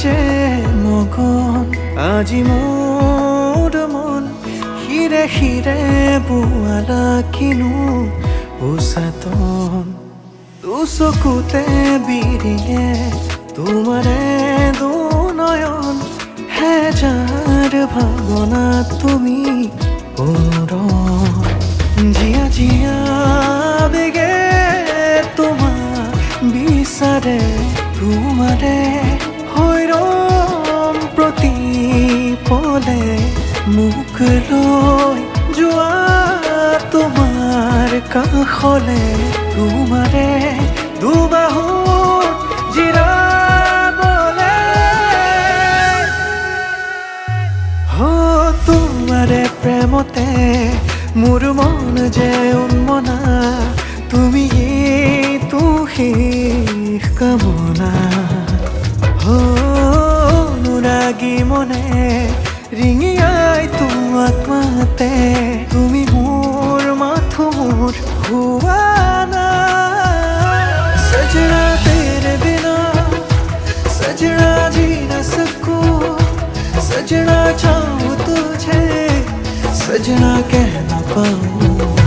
যে মগন আজি মোৰ মন হিৰে হিৰে বোৱালা কিনো উচাতন চকুতে বিৰিয়ে তোমাৰে দুনয়ন হেজাৰ ভাৱনা তুমি জিয়া জিয়া বেগে তোমাক বিচাৰে তোমাৰে হৈৰম প্ৰতি পলে মোক লৈ যোৱা তোমাৰ কাষলে তোমাৰে দুবাহুৰ জিৰাবলে তোমাৰে প্ৰেমতে মোৰ মন যে উন্মনা তুমি শেষ কামনা অনুৰাগী মনে ৰিঙিয়াই তোমাক মাতে তুমি মোৰ মাথো মোৰ হুৱানা सजना तेरे बिना सजना जी न सकूं सजना चाहूं तुझे सजना कह न पाऊं